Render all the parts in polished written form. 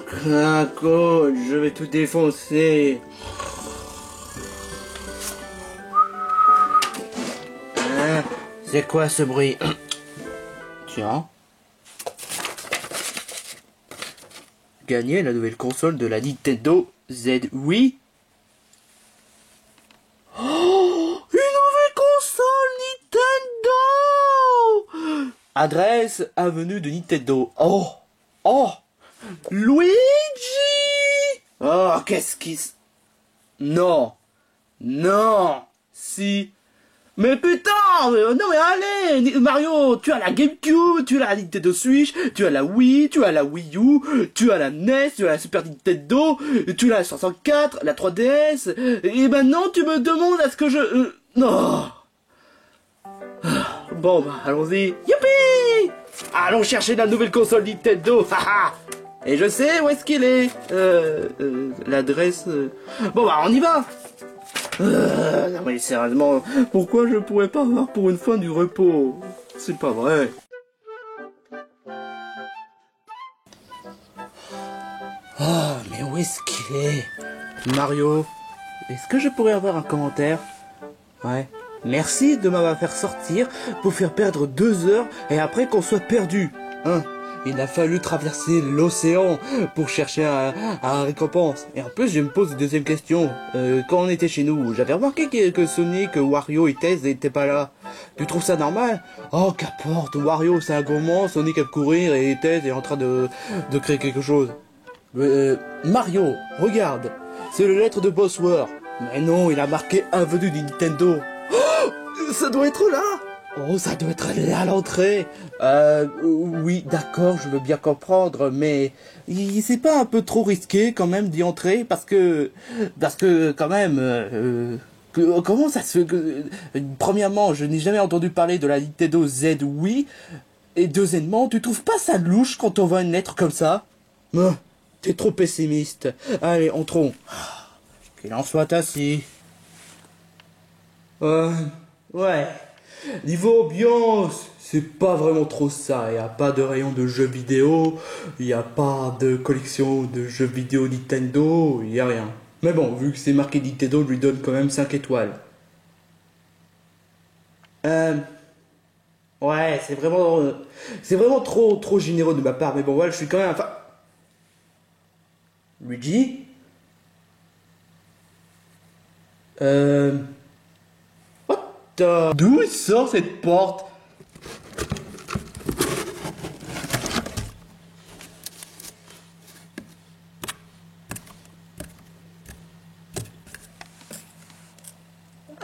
Craco, je vais tout défoncer. Hein, c'est quoi ce bruit? Tiens. Gagner la nouvelle console de la Nintendo Z Wii. Oh, une nouvelle console Nintendo! Adresse avenue de Nintendo. Oh, oh, Luigi! Oh, qu'est-ce qui se... Non, non, si... Mais putain, non mais allez, Mario, tu as la GameCube, tu as la Nintendo Switch, tu as la Wii, tu as la Wii U, tu as la NES, tu as la Super Nintendo, tu as la 64, la 3DS, et maintenant tu me demandes à ce que je... Non. Bon bah allons-y, youpi! Allons chercher la nouvelle console Nintendo, haha. Et je sais où est-ce qu'il est, l'adresse... Bon bah on y va. Non mais sérieusement, pourquoi je pourrais pas avoir pour une fois du repos? C'est pas vrai. Oh, mais où est-ce qu'il est? Mario, est-ce que je pourrais avoir un commentaire? Ouais. Merci de m'avoir fait sortir pour faire perdre 2 heures et après qu'on soit perdu. Hein? Il a fallu traverser l'océan pour chercher un récompense. Et en plus, je me pose une deuxième question. Quand on était chez nous, j'avais remarqué que Sonic, Wario et Tails n'étaient pas là. Tu trouves ça normal? Oh, qu'importe, Wario c'est un gourmand, Sonic aime courir et Tails est en train de créer quelque chose. Mario, regarde, c'est le lettre de Bowser. Mais non, il a marqué avenue de Nintendo. Oh, ça doit être là. Oh, ça doit être là à l'entrée. Oui, d'accord, je veux bien comprendre, mais c'est pas un peu trop risqué quand même d'y entrer parce que quand même, comment ça se fait que, premièrement, je n'ai jamais entendu parler de la Nintendo Z Wii, et deuxièmement, tu trouves pas ça louche quand on voit une lettre comme ça? T'es trop pessimiste. Allez, entrons. Qu'il en soit ainsi. Ouais. Niveau ambiance, c'est pas vraiment trop ça. Y a pas de rayon de jeux vidéo, y a pas de collection de jeux vidéo Nintendo, y a rien. Mais bon, vu que c'est marqué Nintendo, je lui donne quand même 5 étoiles. Ouais, c'est vraiment trop généreux de ma part. Mais bon, voilà, je suis quand même... Enfin... Luigi? D'où sort cette porte?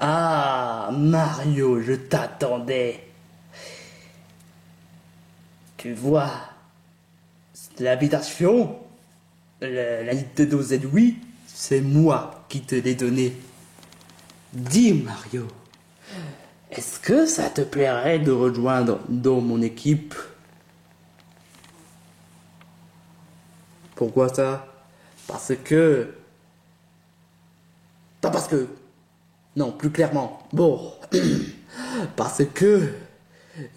Ah, Mario, je t'attendais. Tu vois, l'invitation, la Nintendo Z Wii, c'est moi qui te l'ai donnée. Dis, Mario, est-ce que ça te plairait de rejoindre dans mon équipe? Pourquoi ça? Parce que... Pas parce que... Non, plus clairement. Bon. Parce que...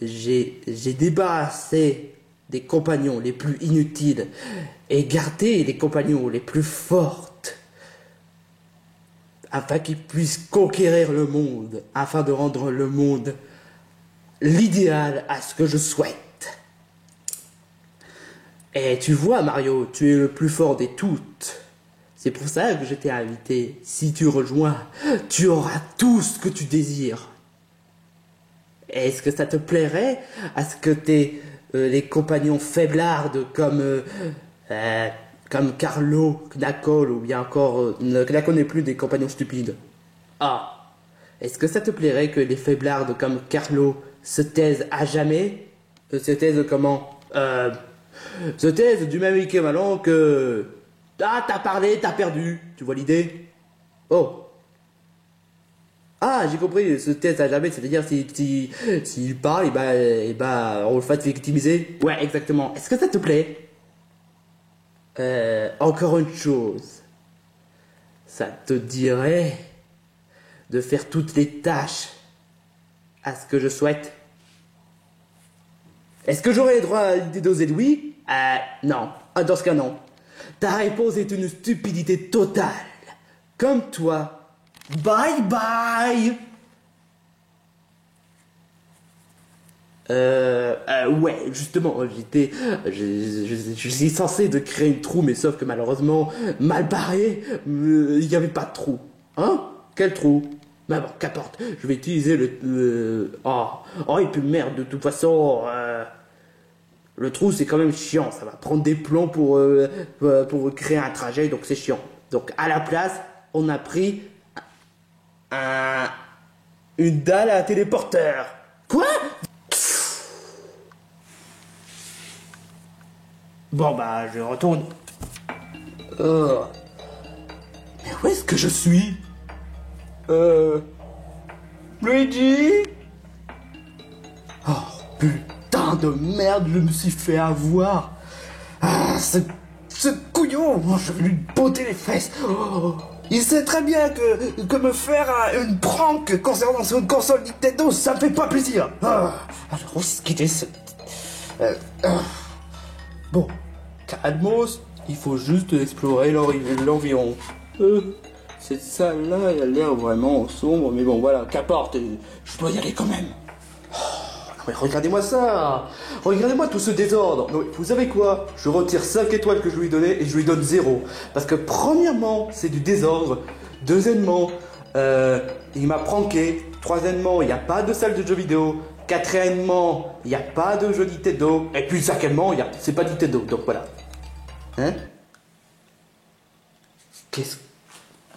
J'ai débarrassé des compagnons les plus inutiles et gardé les compagnons les plus fortes afin qu'ils puissent conquérir le monde, afin de rendre le monde l'idéal à ce que je souhaite. Et tu vois, Mario, tu es le plus fort des toutes. C'est pour ça que je t'ai invité. Si tu rejoins, tu auras tout ce que tu désires. Est-ce que ça te plairait à ce que les compagnons faiblards comme Carlo, Knuckle ou bien encore... Knuckle n'est plus des compagnons stupides. Ah, est-ce que ça te plairait que les faiblards comme Carlo se taisent à jamais? Se taisent comment? Se taisent du même équivalent que... Ah, t'as parlé, t'as perdu. Tu vois l'idée? Oh. Ah, j'ai compris, se taise à jamais, c'est-à-dire s'il parle, et bah, on le fait victimiser. Ouais, exactement. Est-ce que ça te plaît? Encore une chose. Ça te dirait de faire toutes les tâches à ce que je souhaite? Est-ce que j'aurai le droit à l'idée d'oser Louis? Non. Ah, dans ce cas, non. Ta réponse est une stupidité totale. Comme toi. Bye bye. Ouais, justement, je suis censé de créer une trou, mais sauf que malheureusement, mal barré, il n'y avait pas de trou. Hein? Quel trou? Bah bon, qu'importe, je vais utiliser oh, et puis merde, de toute façon, le trou c'est quand même chiant, ça va prendre des plombs pour créer un trajet, donc c'est chiant. Donc à la place, on a pris une dalle à téléporteur. Quoi? Bon bah, je retourne. Mais où est-ce que je suis? Luigi? Oh, putain de merde, je me suis fait avoir. Ah, ce couillon, je vais lui botter les fesses. Oh, il sait très bien que me faire une prank concernant son console Nintendo, ça me fait pas plaisir. Alors, où est-ce qu'il est Bon, Cadmos, il faut juste explorer l'environ. Cette salle-là, elle a l'air vraiment sombre, mais bon, voilà, qu'importe, je dois y aller quand même. Oh, mais regardez-moi ça. Regardez-moi tout ce désordre. Non, vous savez quoi? Je retire 5 étoiles que je lui ai données et je lui donne 0. Parce que premièrement, c'est du désordre. Deuxièmement, il m'a pranké. Troisièmement, il n'y a pas de salle de jeux vidéo. Quatrièmement, il n'y a pas de jeu Nintendo. Et puis cinquièmement, c'est pas Nintendo. Donc voilà. Hein?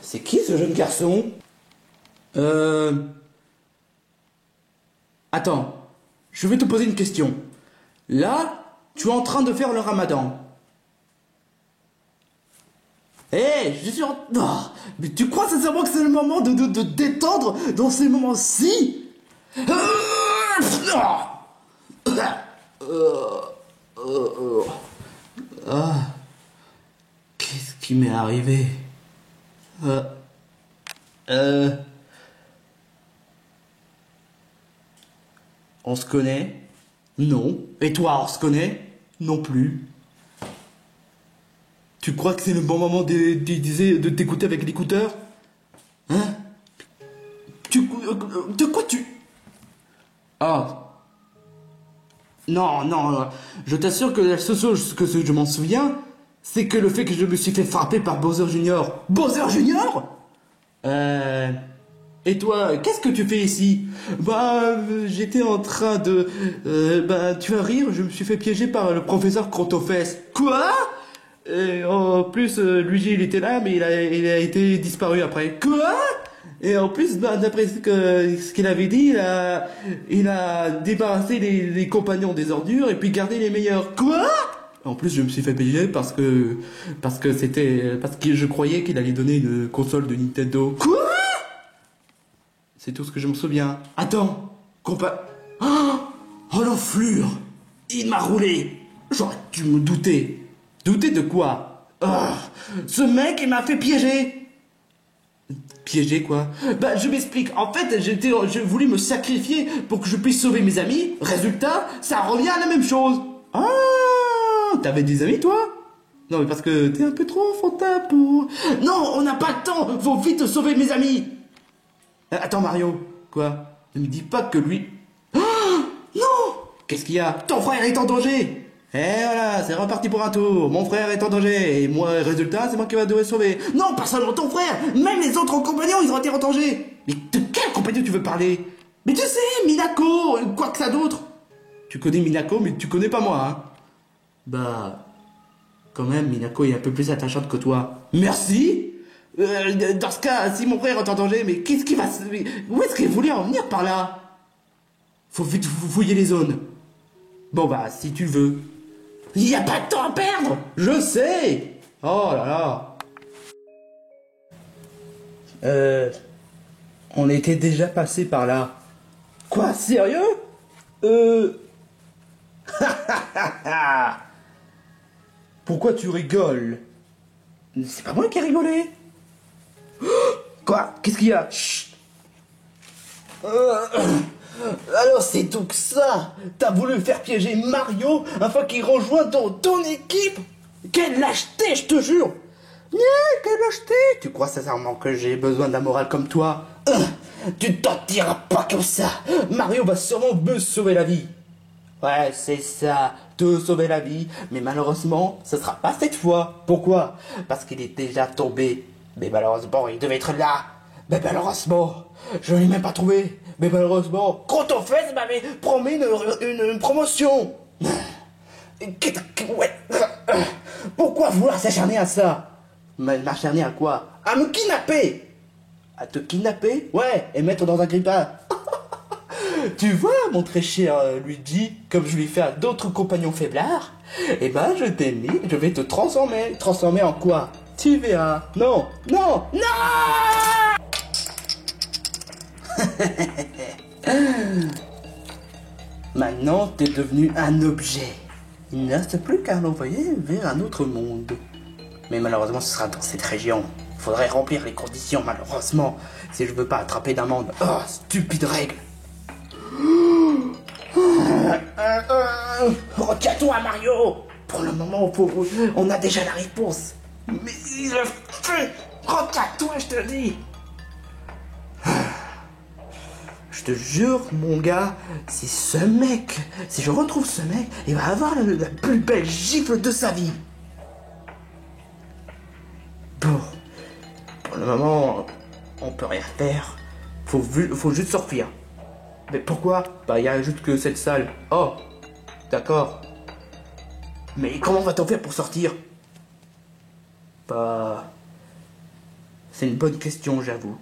C'est qui ce jeune garçon? Attends, je vais te poser une question. Là, tu es en train de faire le ramadan. Je suis en... Oh, mais tu crois sincèrement que c'est le moment de détendre dans ces moments-ci? Qu'est-ce qui m'est arrivé? On se connaît? Non. Et toi, on se connaît? Non plus. Tu crois que c'est le bon moment de t'écouter avec l'écouteur? Hein? De quoi tu... Ah. Non, je t'assure que la seule chose que je m'en souviens, c'est que le fait que je me suis fait frapper par Bowser Junior. Bowser Junior? Et toi, qu'est-ce que tu fais ici? J'étais en train de... tu vas rire, je me suis fait piéger par le professeur Crotofest. Quoi? Et en plus, Luigi, il était là, mais il a été disparu après. Quoi? Et en plus, d'après ce qu'il avait dit, il a débarrassé les compagnons des ordures et puis gardé les meilleurs. Quoi? En plus, je me suis fait piéger parce que je croyais qu'il allait donner une console de Nintendo. Quoi? C'est tout ce que je me souviens. Attends, oh l'enflure! Il m'a roulé! J'aurais dû me douter. Douter de quoi? Ce mec, il m'a fait piéger! Piéger quoi? Je m'explique. En fait, j'ai voulu me sacrifier pour que je puisse sauver mes amis. Résultat, ça revient à la même chose. Ah! T'avais des amis, toi? Non, mais parce que t'es un peu trop enfantin pour... Non, on n'a pas le temps! Faut vite sauver mes amis! Attends, Mario. Quoi? Ne me dis pas que lui... Oh non! Qu'est-ce qu'il y a? Ton frère est en danger! Et voilà, c'est reparti pour un tour. Mon frère est en danger. Et moi, résultat, c'est moi qui va devoir sauver. Non, pas seulement ton frère. Même les autres compagnons, ils ont été en danger. Mais de quel compagnon tu veux parler? Mais tu sais, Minako, quoi que ça d'autre. Tu connais Minako, mais tu connais pas moi, hein. Quand même, Minako est un peu plus attachante que toi. Merci. Dans ce cas, si mon frère est en danger, mais qu'est-ce qui va... Où est-ce qu'il voulait en venir par là? Faut vite fouiller les zones. Bon si tu veux. Il n'y a pas de temps à perdre. Je sais. Oh là là. On était déjà passé par là. Quoi, sérieux? Pourquoi tu rigoles? C'est pas moi qui ai rigolé. Quoi? Qu'est-ce qu'il y a? Chut. Alors c'est donc ça. T'as voulu faire piéger Mario afin qu'il rejoigne ton équipe. Quelle lâcheté, je te jure. Quelle lâcheté. Tu crois sincèrement que j'ai besoin d'un moral comme toi? Tu t'en tireras pas comme ça. Mario va sûrement me sauver la vie. Ouais, c'est ça, te sauver la vie. Mais malheureusement, ce sera pas cette fois. Pourquoi? Parce qu'il est déjà tombé. Mais malheureusement, il devait être là. Mais malheureusement, je ne l'ai même pas trouvé. Mais malheureusement, Grotofest m'avait promis une promotion. Ouais. Pourquoi vouloir s'acharner à ça? M'acharner à quoi? À me kidnapper. À te kidnapper? Ouais, et mettre dans un grippin. Tu vois, mon très cher Luigi, comme je lui fais à d'autres compagnons faiblards, eh ben je t'ai mis, je vais te transformer. Transformer en quoi? Tu verras. Non, non, non. Maintenant, t'es devenu un objet. Il ne reste plus qu'à l'envoyer vers un autre monde. Mais malheureusement, ce sera dans cette région. Il faudrait remplir les conditions, malheureusement, si je veux pas attraper d'amende. Oh, stupide règle. Retiens-toi, Mario. Pour le moment, on a déjà la réponse. Mais il le fait. Retiens-toi, je te dis. Je te jure, mon gars, si je retrouve ce mec, il va avoir la plus belle gifle de sa vie. Bon, pour le moment, on peut rien faire. Faut juste sortir. Mais pourquoi? Bah, il y a juste que cette salle. Oh, d'accord. Mais comment va-t-on faire pour sortir? Bah, c'est une bonne question, j'avoue.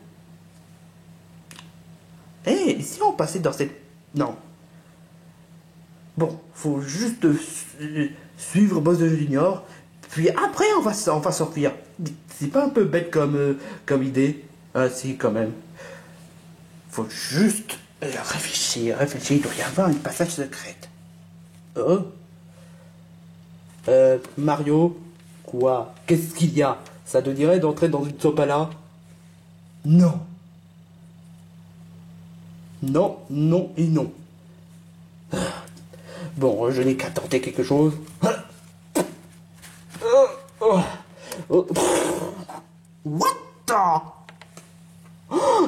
Eh, si on passait dans cette... Non. Bon, faut juste suivre Bowser Junior, puis après on va sortir. C'est pas un peu bête comme idée? Ah si, quand même. Faut juste réfléchir, il doit y avoir une passage secrète. Oh. Mario, quoi? Qu'est-ce qu'il y a? Ça te dirait d'entrer dans une sopala? Non. Non, non et non. Bon, je n'ai qu'à tenter quelque chose. What the...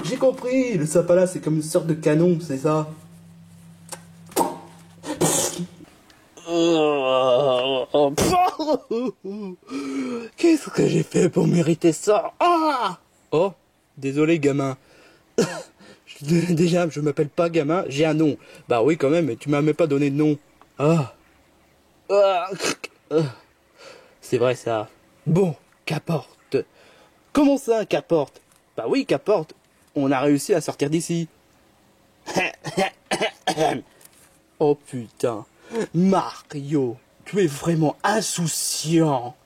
J'ai compris, le sapala c'est comme une sorte de canon, c'est ça? Qu'est-ce que j'ai fait pour mériter ça? Ah! Oh, désolé gamin. Déjà, je m'appelle pas gamin, j'ai un nom. Bah oui quand même, mais tu m'as même pas donné de nom. Ah. C'est vrai ça. Bon, qu'apporte. Comment ça, qu'apporte? Bah oui, qu'apporte. On a réussi à sortir d'ici. Oh putain. Mario, tu es vraiment insouciant.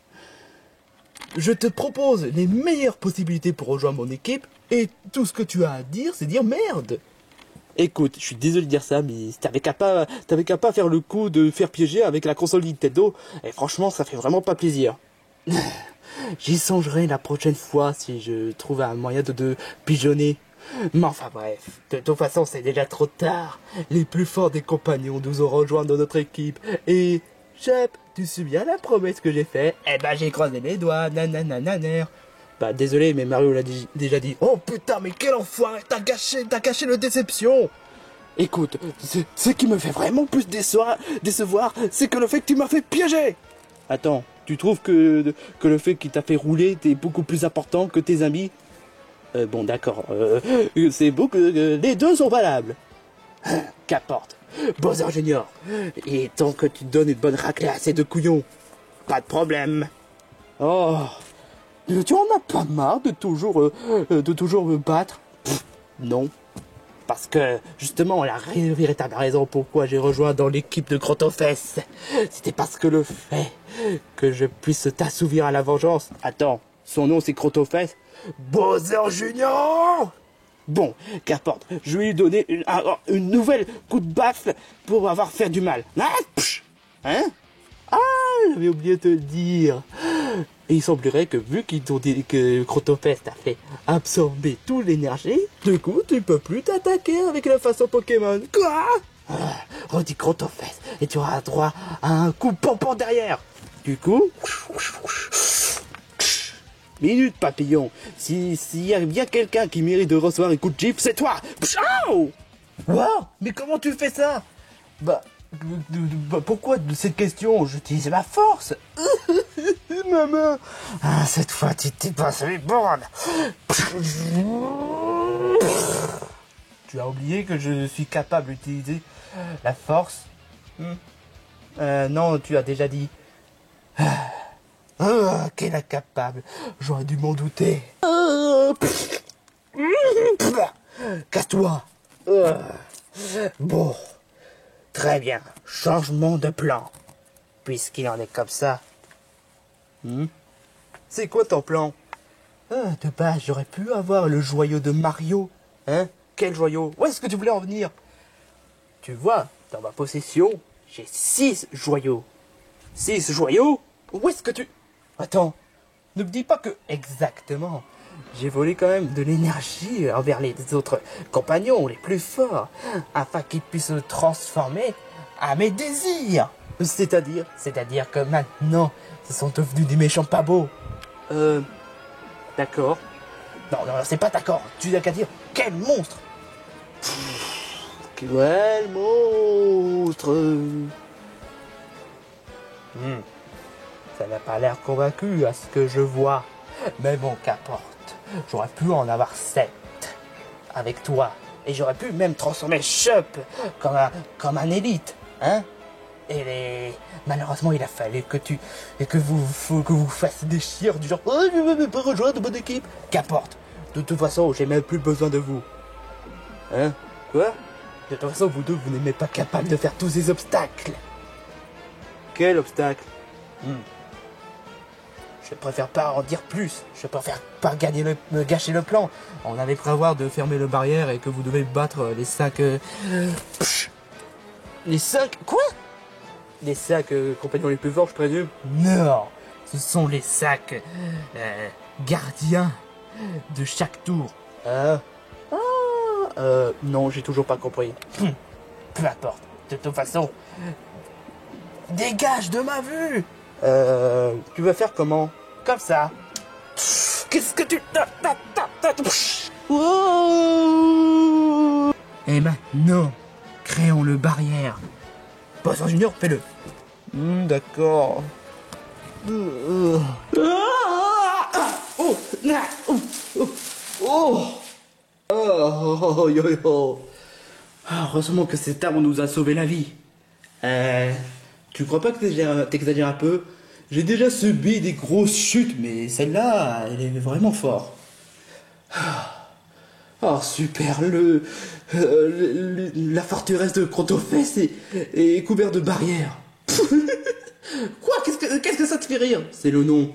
Je te propose les meilleures possibilités pour rejoindre mon équipe et tout ce que tu as à dire, c'est dire merde. Écoute, je suis désolé de dire ça, mais t'avais qu'à pas faire le coup de faire piéger avec la console Nintendo, et franchement, ça fait vraiment pas plaisir. J'y songerai la prochaine fois si je trouve un moyen de pigeonner. Mais enfin bref, de toute façon, c'est déjà trop tard. Les plus forts des compagnons nous ont rejoints dans notre équipe, et... Chep, tu te souviens la promesse que j'ai faite? Eh ben, j'ai croisé les doigts, nananananer. Bah, désolé, mais Mario l'a déjà dit. Oh putain, mais quel enfoiré, t'as caché le déception. Écoute, ce qui me fait vraiment plus décevoir, c'est que le fait que tu m'as fait piéger. Attends, tu trouves que le fait qu'il t'a fait rouler est beaucoup plus important que tes amis? Bon, d'accord, c'est beau que les deux sont valables. Qu'importe. Bowser Junior, et tant que tu donnes une bonne raclée à ces deux couillons, pas de problème. Oh, tu en as pas marre de toujours me battre? Pff, non, parce que justement la véritable raison pourquoi j'ai rejoint dans l'équipe de Grotofest, c'était parce que le fait que je puisse t'assouvir à la vengeance. Attends, son nom c'est Grotofest? Bowser Junior. Bon, qu'importe, je vais lui donner une nouvelle coup de baffle pour avoir fait du mal. Hein? Ah, j'avais oublié de te dire. Et il semblerait que vu qu'ils t'ont dit que Crotofest a fait absorber toute l'énergie, du coup tu peux plus t'attaquer avec la façon Pokémon. Quoi? Redis Crotofest et tu auras droit à un coup pompon derrière. Du coup... Minute papillon, s'il y a bien quelqu'un qui mérite de recevoir un coup de gifle, c'est toi. Pshao! Wow, mais comment tu fais ça? Bah, pourquoi de cette question? J'utilise ma force. Maman. Ah, cette fois, tu t'es passé les bornes. Tu as oublié que je suis capable d'utiliser la force? Non, tu as déjà dit. Ah, quel incapable. J'aurais dû m'en douter. Casse-toi. Bon. Très bien. Changement de plan. Puisqu'il en est comme ça. C'est quoi ton plan? De base, j'aurais pu avoir le joyau de Mario. Hein? Quel joyau? Où est-ce que tu voulais en venir? Tu vois, dans ma possession, j'ai 6 joyaux. 6 joyaux? Où est-ce que tu... Attends, ne me dis pas que... Exactement. J'ai volé quand même de l'énergie envers les autres compagnons les plus forts, afin qu'ils puissent se transformer à mes désirs. C'est-à-dire que maintenant, ce sont devenus des méchants pas beaux. D'accord. Non, c'est pas d'accord. Tu n'as qu'à dire, quel monstre! Quel monstre! Ça n'a pas l'air convaincu à ce que je vois. Mais bon, qu'importe. J'aurais pu en avoir 7 avec toi. Et j'aurais pu même transformer Chup comme un élite. Hein? Malheureusement, il a fallu que vous fassiez des chiens du genre oh, je ne veux pas rejoindre mon équipe. Qu'importe. De toute façon, j'ai même plus besoin de vous. Hein? Quoi? De toute façon, vous deux, vous n'êtes même pas capables de faire tous ces obstacles. Quel obstacle? Je préfère pas en dire plus. Je préfère pas gâcher le plan. On avait prévoir de fermer le barrière et que vous devez battre les 5... Les 5... Quoi? Les 5 compagnons les plus forts, je présume? Non, ce sont les 5 gardiens de chaque tour. Non, j'ai toujours pas compris. Peu importe. De toute façon, dégage de ma vue. Tu vas faire comment? Comme ça. Qu'est-ce que tu... Et maintenant, créons le barrière. Poisson Junior, fais-le. D'accord. Heureusement que cet arbre nous a sauvé la vie. Tu crois pas que t'exagères un peu? J'ai déjà subi des grosses chutes, mais celle-là, elle est vraiment forte. Oh super, la forteresse de Crotofest est couverte de barrières. Quoi? Qu'est-ce que ça te fait rire? C'est le nom.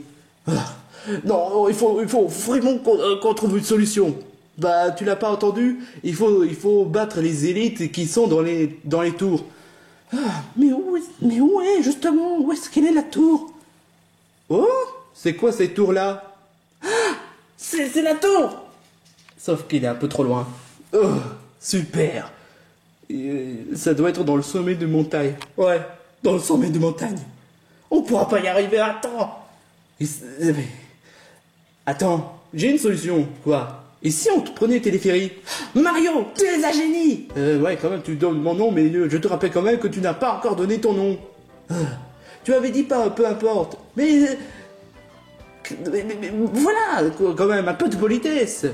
Non, il faut vraiment qu'on trouve une solution. Bah, tu l'as pas entendu? Il faut battre les élites qui sont dans les tours. Mais où est, justement? Où est-ce qu'elle est la tour? Oh? C'est quoi ces tours-là? C'est la tour! Sauf qu'il est un peu trop loin. Oh, super. Ça doit être dans le sommet de montagne. Ouais, dans le sommet de montagne. On pourra pas y arriver, attends. Attends, j'ai une solution. Quoi? Et si on te prenait le téléphérique? Mario, tu es un génie. Ouais, quand même, tu donnes mon nom, mais je te rappelle quand même que tu n'as pas encore donné ton nom. Tu avais dit pas, peu importe. Mais voilà, quand même, un peu de politesse.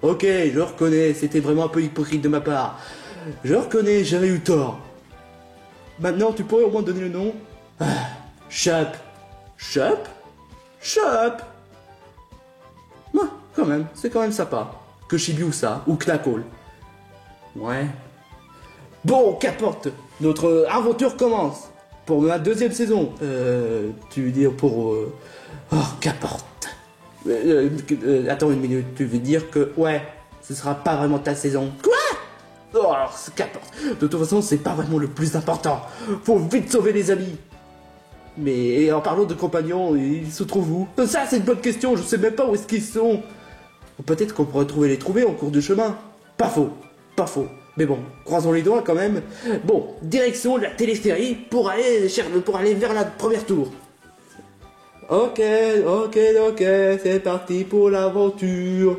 Ok, je reconnais, c'était vraiment un peu hypocrite de ma part. Je reconnais, j'avais eu tort. Maintenant, tu pourrais au moins donner le nom? Chup. Chup? Chup. Quand même, c'est quand même sympa. Que Shibiusa ou Knuckle. Ouais. Bon, qu'importe. Notre aventure commence. Pour ma 2e saison. Tu veux dire pour... Oh, qu'importe. Attends une minute. Tu veux dire que... Ouais, ce sera pas vraiment ta saison. Quoi? Oh, qu'importe. De toute façon, c'est pas vraiment le plus important. Faut vite sauver les amis. Mais en parlant de compagnons, ils se trouvent où? Ça, c'est une bonne question, je sais même pas où est-ce qu'ils sont. Ou peut-être qu'on pourrait les trouver en cours de chemin. Pas faux, pas faux. Mais bon, croisons les doigts quand même. Bon, direction de la téléphérie pour aller vers la première tour. Ok, c'est parti pour l'aventure.